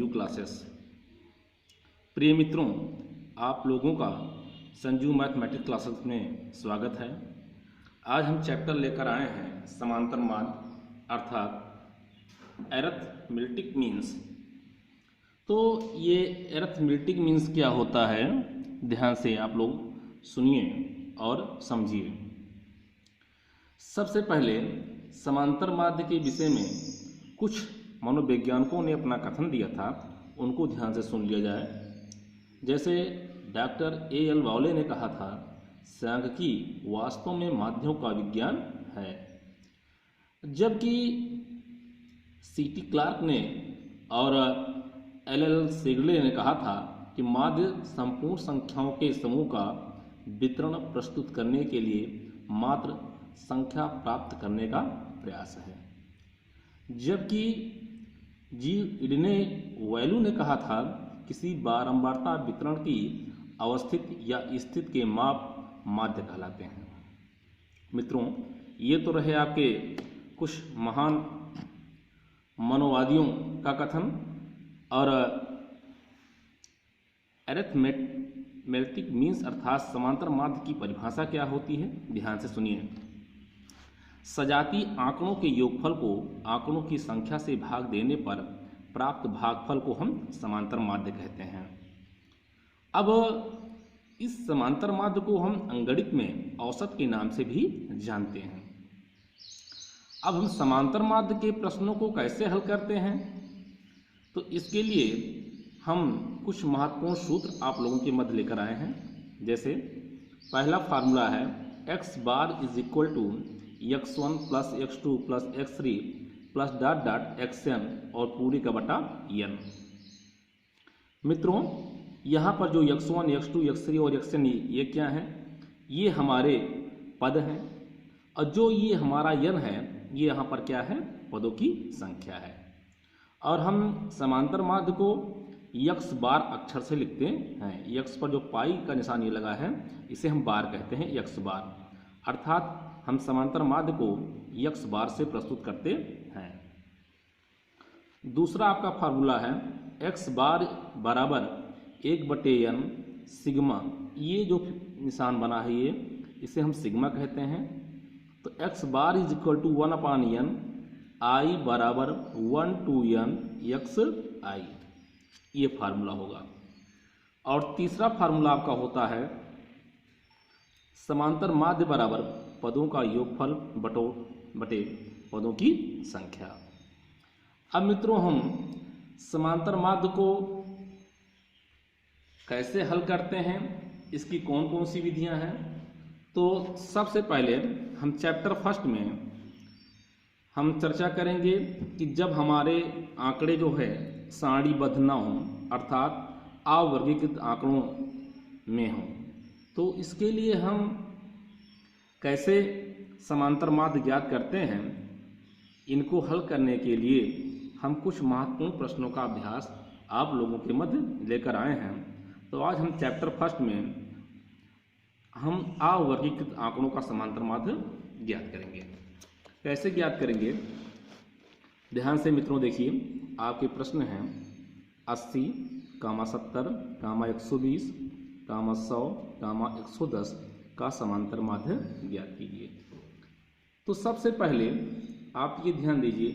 Sanju classes. प्रिय मित्रों, आप लोगों का संजू मैथमेटिक्स क्लासेस में स्वागत है। आज हम चैप्टर लेकर आए हैं समांतर माध्य अर्थात एरिथमेटिक मीन्स। तो ये एरिथमेटिक मीन्स क्या होता है, ध्यान से आप लोग सुनिए और समझिए। सबसे पहले समांतर माध्य के विषय में कुछ मनोवैज्ञानिकों ने अपना कथन दिया था, उनको ध्यान से सुन लिया जाए। जैसे डॉक्टर A.L. वावले ने कहा था, सांख्यिकी वास्तव में माध्यों का विज्ञान है। जबकि C.T. क्लार्क ने और L.L. सेगले ने कहा था कि माध्य संपूर्ण संख्याओं के समूह का वितरण प्रस्तुत करने के लिए मात्र संख्या प्राप्त करने का प्रयास है। जबकि जी इडने वैल्यू ने कहा था, किसी बारंबारता वितरण की अवस्थित या स्थिति के माप माध्य कहलाते हैं। मित्रों, ये तो रहे आपके कुछ महान मनोवादियों का कथन। और एरिथमेटिक मीन्स अर्थात समांतर माध्य की परिभाषा क्या होती है, ध्यान से सुनिए। सजातीय आंकड़ों के योगफल को आंकड़ों की संख्या से भाग देने पर प्राप्त भागफल को हम समांतर माध्य कहते हैं। अब इस समांतर माध्य को हम अंगणित में औसत के नाम से भी जानते हैं। अब हम समांतर माध्य के प्रश्नों को कैसे हल करते हैं, तो इसके लिए हम कुछ महत्वपूर्ण सूत्र आप लोगों के मध्य लेकर आए हैं। जैसे पहला फार्मूला है x bar is equal to x1 plus x2 plus x3 plus dot dot xn और पूरी का बटा n। मित्रों, यहाँ पर जो x1, x2, x3 और xn ये क्या है, ये हमारे पद हैं, और जो ये हमारा n है, ये यहाँ पर क्या है, पदों की संख्या है। और हम समांतर माध्य को x बार अक्षर से लिखते हैं। x पर जो पाई का निशान ये लगा है, इसे हम बार कहते हैं, x बार। अर्थात हम समांतर माध्य को x बार से प्रस्तुत करते हैं। दूसरा आपका फार्मूला है x बार बराबर 1/n सिग्मा। ये जो निशान बना है, ये इसे हम सिग्मा कहते हैं। तो x bar is equal to 1/n i बराबर 1 to n xi, ये फार्मूला होगा। और तीसरा फार्मूला आपका होता है समांतर माध्य बराबर पदों का योगफल बटे पदों की संख्या। अब मित्रों, हम समांतर माध्य को कैसे हल करते हैं, इसकी कौन कौन सी विधियां हैं। तो सबसे पहले हम चैप्टर फर्स्ट में हम चर्चा करेंगे कि जब हमारे आंकड़े जो है सारणीबद्ध न हों, अर्थात अवर्गीकृत आंकड़ों में हों, तो इसके लिए हम कैसे समांतर माध्य ज्ञात करते हैं। इनको हल करने के लिए हम कुछ महत्वपूर्ण प्रश्नों का अभ्यास आप लोगों के मध्य लेकर आए हैं। तो आज हम चैप्टर फर्स्ट में हम अवर्गीकृत आंकड़ों का समांतर माध्य ज्ञात करेंगे। कैसे ज्ञात करेंगे, ध्यान से मित्रों देखिए। आपके प्रश्न हैं 80, 70, 120, 100, 110 का समांतर माध्य ज्ञात कीजिए। तो सबसे पहले आप ये ध्यान दीजिए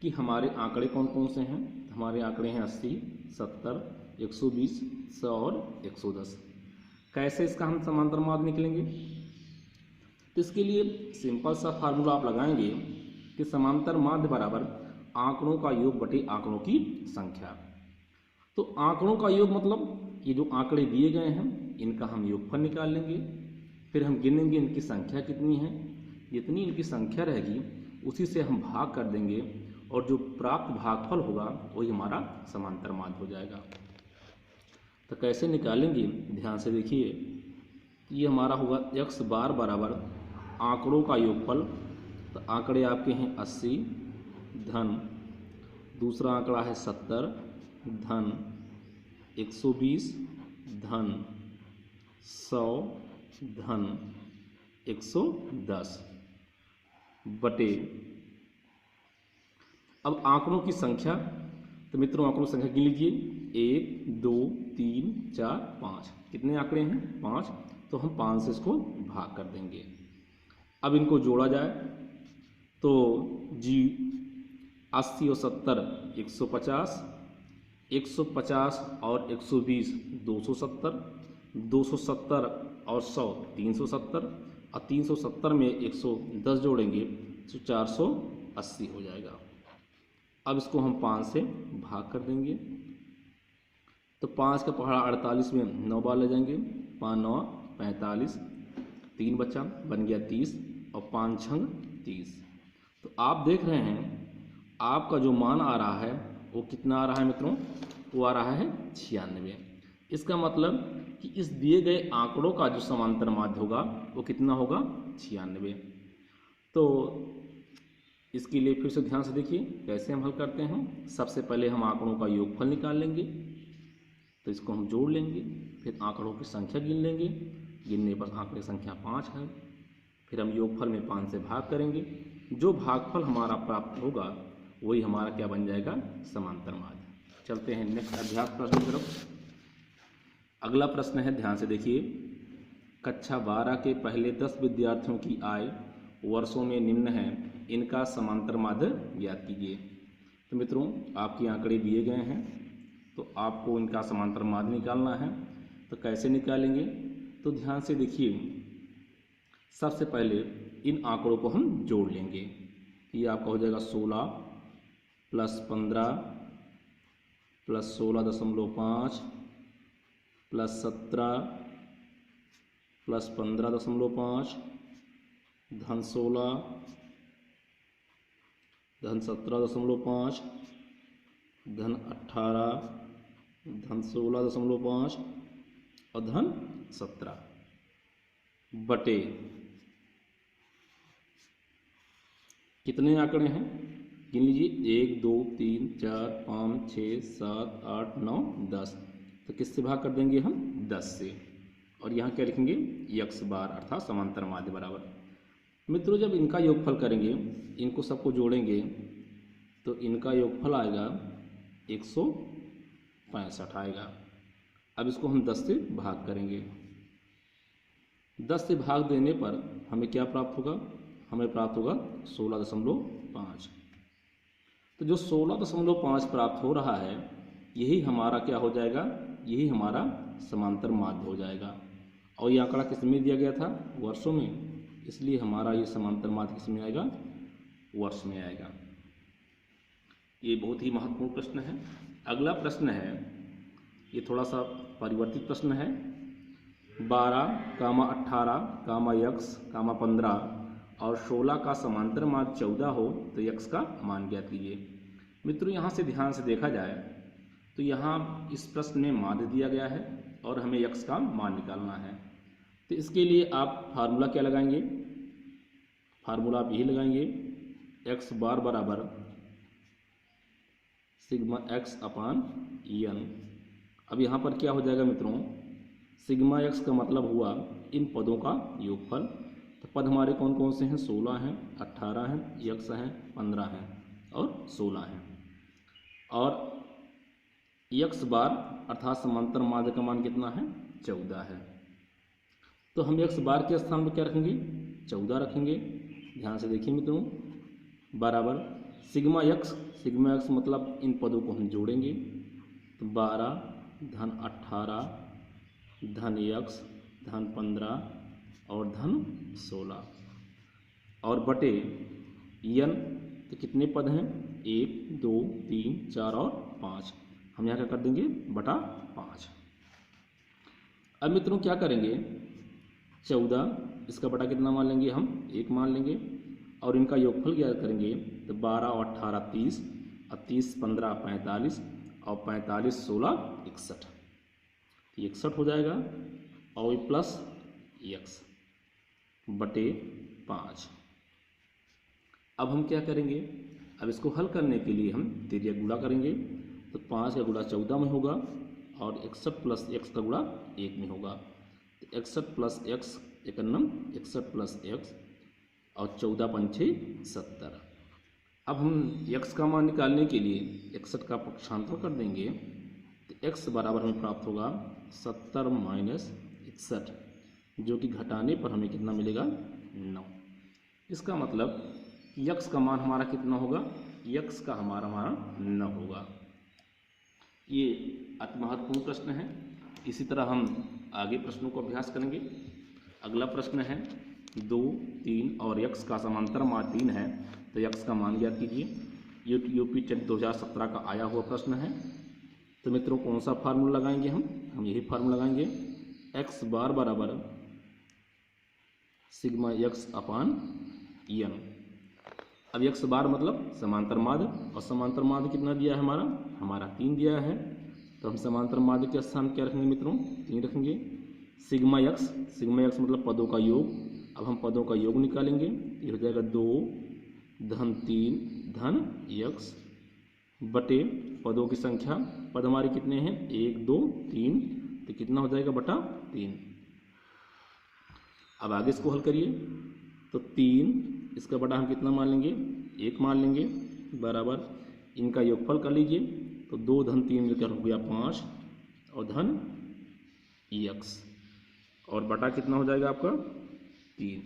कि हमारे आंकड़े कौन कौन से हैं। हमारे आंकड़े हैं 80, 70, 120, 100 और 110। कैसे इसका हम समांतर माध्य निकलेंगे, तो इसके लिए सिंपल सा फार्मूला आप लगाएंगे कि समांतर माध्य बराबर आंकड़ों का योग बटे आंकड़ों की संख्या। तो आंकड़ों का योग मतलब ये जो आंकड़े दिए गए हैं, इनका हम योगफल निकाल लेंगे। फिर हम गिनेंगे इनकी संख्या कितनी है, जितनी इनकी संख्या रहेगी उसी से हम भाग कर देंगे, और जो प्राप्त भागफल होगा वही हमारा समांतर माध्य हो जाएगा। तो कैसे निकालेंगे, ध्यान से देखिए। ये हमारा होगा x बार बराबर आंकड़ों का योगफल। तो आंकड़े आपके हैं 80 धन, दूसरा आंकड़ा है 70 धन 120 धन 100 धन 110 बटे, अब आंकड़ों की संख्या, तो मित्रों आंकड़ों संख्या गिन लीजिए, 1 2 3 4 5। कितने आंकड़े हैं? 5। तो हम 5 से इसको भाग कर देंगे। अब इनको जोड़ा जाए तो जी 80 और 70 150, 150 और 120 270, 270 और 100 370, और 370 में 110 जोड़ेंगे तो 480 हो जाएगा। अब इसको हम 5 से भाग कर देंगे तो 5 का पहाड़ा 48 में 9 बार ले जाएंगे, 5 9 45, 3 बचा, बन गया 30 और 5 छंग 30। तो आप देख रहे हैं आपका जो मान आ रहा है वो कितना आ रहा है मित्रों? वो आ रहा है 96। इसका मतलब कि इस दिए गए आंकड़ों का जो समांतर माध्य होगा वो कितना होगा? 96। तो इसके लिए फिर से ध्यान से देखिए कैसे हम हल करते हैं। सबसे पहले हम आंकड़ों का योगफल निकाल लेंगे, तो इसको हम जोड़ लेंगे, फिर आंकड़ों की संख्या गिन लेंगे, गिनने पर आंकड़े संख्या 5 है, फिर हम योगफल में 5 से भाग करेंगे, जो भागफल हमारा प्राप्त होगा वही हमारा क्या बन जाएगा? समांतर माध्य। चलते हैं नेक्स्ट अभ्यास प्रश्न की तरफ। अगला प्रश्न है, ध्यान से देखिए, कक्षा 12 के पहले 10 विद्यार्थियों की आय वर्षों में निम्न है, इनका समांतर माध्य ज्ञात कीजिए। तो मित्रों आपके आंकड़े दिए गए हैं, तो आपको इनका समांतर माध्य निकालना है। तो कैसे निकालेंगे? तो ध्यान से देखिए, सबसे पहले इन आंकड़ों को हम जोड़ लेंगे। ये आपका हो जाएगा 16 प्लस 15 प्लस 16.5 प्लस 17 प्लस 15.5 धन 16 धन 17.5 धन 18 धन 16.5 और धन 17 बटे कितने आंकड़े हैं? गिन लीजिए, 1 2 3 4 5 6 7 8 9 10। तो किससे भाग कर देंगे हम? 10 से। और यहाँ क्या लिखेंगे? x बार अर्थात समांतर माध्य बराबर। मित्रों जब इनका योगफल करेंगे, इनको सबको जोड़ेंगे, तो इनका योगफल आएगा 165 आएगा। अब इसको हम 10 से भाग करेंगे। 10 से भाग देने पर हमें क्या प्राप्त होगा? हमें प्राप्त होगा 16.5। तो जो 16.5 प्राप्त हो रहा है यही हमारा क्या हो जाएगा? यही हमारा समांतर माध्य हो जाएगा। और ये आंकड़ा किस में दिया गया था? वर्षों में, इसलिए हमारा ये समांतर माध्य किस में आएगा? वर्ष में आएगा। ये बहुत ही महत्वपूर्ण प्रश्न है। अगला प्रश्न है, ये थोड़ा सा परिवर्तित प्रश्न है। 12, 18, x, 15 और 16 का समांतर माध्य 14 हो तो x का मान ज्ञात कीजिए। मित्रों यहाँ से ध्यान से देखा जाए तो यहाँ इस प्रश्न में माध्य दिया गया है और हमें x का मान निकालना है। तो इसके लिए आप फार्मूला क्या लगाएंगे? फार्मूला आप यही लगाएंगे, x बार बराबर सिग्मा x अपान n। अब यहाँ पर क्या हो जाएगा मित्रों? सिग्मा x का मतलब हुआ इन पदों का योगफल। तो पद हमारे कौन कौन से हैं? 16 हैं, 18 हैं, x हैं, 15 हैं और 16 हैं। और x बार अर्थात समांतर माध्य का मान कितना है? 14 है। तो हम x बार के स्थान पर क्या रखेंगे? 14 रखेंगे। ध्यान से देखिए मित्रों, बराबर सिग्मा x मतलब इन पदों को हम जोड़ेंगे, तो 12 धन 18 धन x धन 15 और धन 16 और बटे n। तो कितने पद हैं? 1 2 3 4 और 5। हम यहाँ क्या कर देंगे? बटा 5। अब मित्रों क्या करेंगे? 14 इसका बटा कितना मान लेंगे? हम 1 मान लेंगे और इनका योगफल क्या करेंगे? तो 12 और 18 30 और 30 15 45 और 45 16 61। 61 हो जाएगा और प्लस x बटे 5। अब हम क्या करेंगे? अब इसको हल करने के लिए हम तिर्यक गुणा करेंगे। तो 5 का गुणा 14 में होगा और 61 प्लस x का गुणा 1 में होगा। तो 61 प्लस x 51, 61 प्लस x और 14 पंछे 70। अब हम x का मान निकालने के लिए 61 का पक्षांतर कर देंगे तो x बराबर हमें प्राप्त होगा 70 माइनस 61, जो कि घटाने पर हमें कितना मिलेगा 9। इसका मतलब x का मान हमारा कितना होगा, x का हमारा 9 होगा। ये अति महत्वपूर्ण प्रश्न है। इसी तरह हम आगे प्रश्नों को अभ्यास करेंगे। अगला प्रश्न है 2, 3 और x का समांतर मान 3 है तो x का मान ज्ञात कीजिए। यूपी टेट 2017 का आया हुआ प्रश्न है। तो मित्रों कौन सा फार्मूला लगाएंगे हम यही फार्मूला लगाएंगे, x बार बराबर सिग्मा x अपान n। अब x बार मतलब समांतर माध्य, और समांतर माध्य कितना दिया है हमारा 3 दिया है। तो हम समांतर माध्य के स्थान क्या रखेंगे मित्रों, 3 रखेंगे। सिग्मा x मतलब पदों का योग। अब हम पदों का योग निकालेंगे, ये हो जाएगा 2 धन 3 धन x बटे पदों की संख्या। पद हमारे कितने हैं 1 2 3, तो कितना हो जाएगा बटा 3। अब आगे इसको हल करिए तो 3 इसका बटा हम कितना मान लेंगे 1 मान लेंगे, बराबर इनका योगफल कर लीजिए तो 2 धन 3 मिलकर हो गया 5 और धन x, और बटा कितना हो जाएगा आपका 3।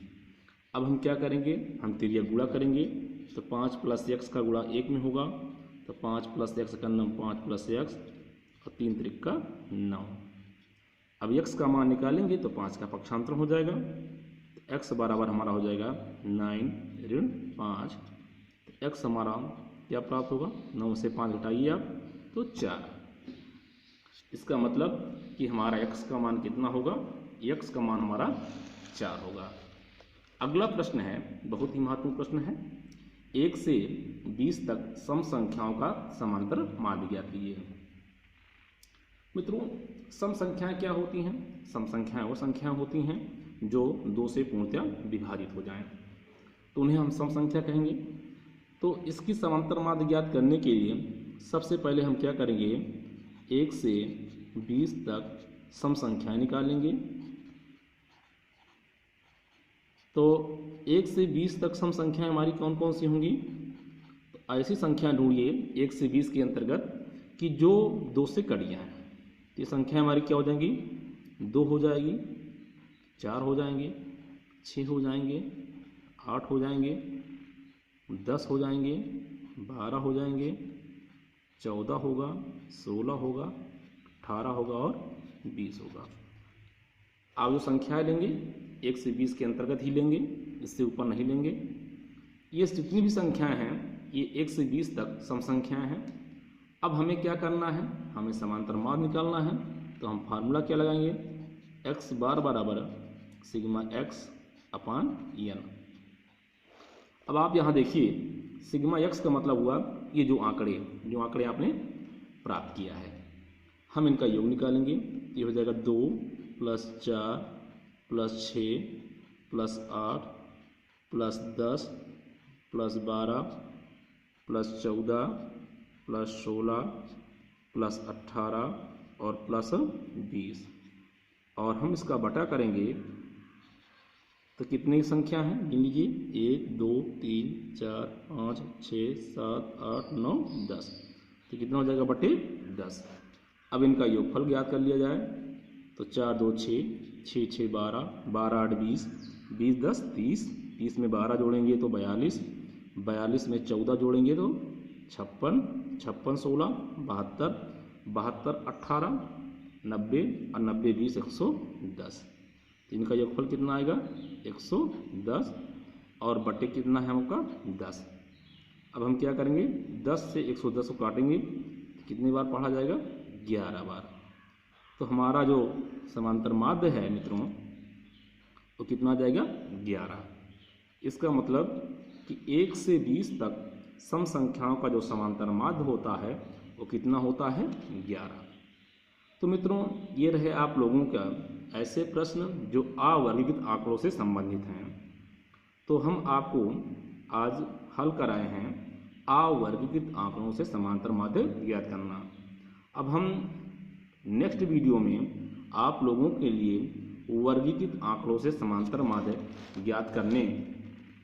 अब हम क्या करेंगे, हम तिर्यक गुणा करेंगे तो 5 प्लस x का गुणा 1 में होगा, तो 5 प्लस x का 9 5 प्लस x और 3 त्रिक का 9। अब x का मान निकालेंगे तो 5 का पक्षांतर हो जाएगा, तो x बराबर हमारा हो जाएगा 9 ऋण 5। तो x हमारा क्या प्राप्त होगा, 9 से 5 घटाइए आप तो 4। इसका मतलब कि हमारा x का मान कितना होगा, x का मान हमारा 4 होगा। अगला प्रश्न है बहुत ही महत्वपूर्ण प्रश्न है, 1 से 20 तक सम संख्याओं का समांतर माध्य ज्ञात कीजिए। मित्रों सम संख्याएं क्या होती हैं, सम संख्याएं वो संख्याएं होती हैं जो 2 से पूर्णतया विभाजित हो जाएं, तो उन्हें हम सम संख्या कहेंगे। तो इसकी समांतर माध्य ज्ञात करने के लिए सबसे पहले हम क्या करेंगे, 1 से 20 तक सम संख्याएं निकालेंगे। तो 1 से 20 तक सम संख्याएं हमारी कौन कौन सी होंगी, तो ऐसी संख्या ढूंढिए 1 से 20 के अंतर्गत कि जो 2 से कट जाएं। ये संख्या हमारी क्या हो जाएंगी, 2 हो जाएगी, 4 हो जाएंगे, 6 हो जाएंगे, 8 हो जाएंगे, 10 हो जाएंगे, 12 हो जाएंगे, 14 होगा, 16 होगा, 18 होगा और 20 होगा। आप जो संख्याएं लेंगे 1 से 20 के अंतर्गत ही लेंगे, इससे ऊपर नहीं लेंगे। ये जितनी भी संख्याएं हैं ये 1 से 20 तक सम संख्याएं हैं। अब हमें क्या करना है, हमें समांतर माध्य निकालना है। तो हम फार्मूला क्या लगाएंगे, x बार बराबर सिग्मा x अपान n। अब आप यहाँ देखिए सिग्मा x का मतलब हुआ ये जो आंकड़े आपने प्राप्त किया है, हम इनका योग निकालेंगे। ये हो जाएगा 2 plus 4 plus 6 plus 8 plus 10 plus 12 plus 14 plus 16 plus 18 और प्लस 20, और हम इसका बटा करेंगे तो कितनी संख्या है गिन लीजिए 1 2 3 4 5 6 7 8 9 10, तो कितना हो जाएगा बटे 10। अब इनका योगफल ज्ञात कर लिया जाए तो 4 2 6 6 6 12 12 8 20 20 10 30 30 में 12 जोड़ेंगे तो 42 42 में 14 जोड़ेंगे तो 56 56 16 72 72 18 90 और 90 20 110। इनका योगफल कितना आएगा 110 और बटे कितना है आपका 10। अब हम क्या करेंगे 10 से 110 को काटेंगे कितनी बार पढ़ा जाएगा 11 बार। तो हमारा जो समांतर माध्य है मित्रों वो कितना आ जाएगा 11। इसका मतलब कि 1 से 20 तक सम संख्याओं का जो समांतर माध्य होता है वो कितना होता है 11। तो मित्रों ये रहे आप लोगों का ऐसे प्रश्न जो अवर्गीकृत आंकड़ों से संबंधित हैं। तो हम आपको आज हल कराए हैं अवर्गीकृत आंकड़ों से समांतर माध्य ज्ञात करना। अब हम नेक्स्ट वीडियो में आप लोगों के लिए वर्गीकृत आंकड़ों से समांतर माध्य ज्ञात करने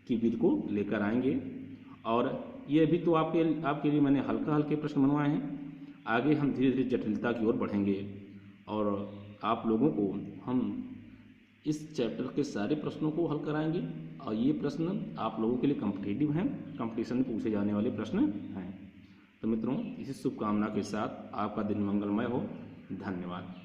की विधि को लेकर आएंगे, और ये अभी तो आपके लिए मैंने हल्के प्रश्न बनवाए हैं। आगे हम धीरे धीरे जटिलता की ओर बढ़ेंगे और आप लोगों को हम इस चैप्टर के सारे प्रश्नों को हल कराएंगे और ये प्रश्न आप लोगों के लिए कॉम्पिटिटिव हैं, कंपटीशन में पूछे जाने वाले प्रश्न हैं। तो मित्रों, इसी शुभकामना के साथ आपका दिन मंगलमय हो। धन्यवाद।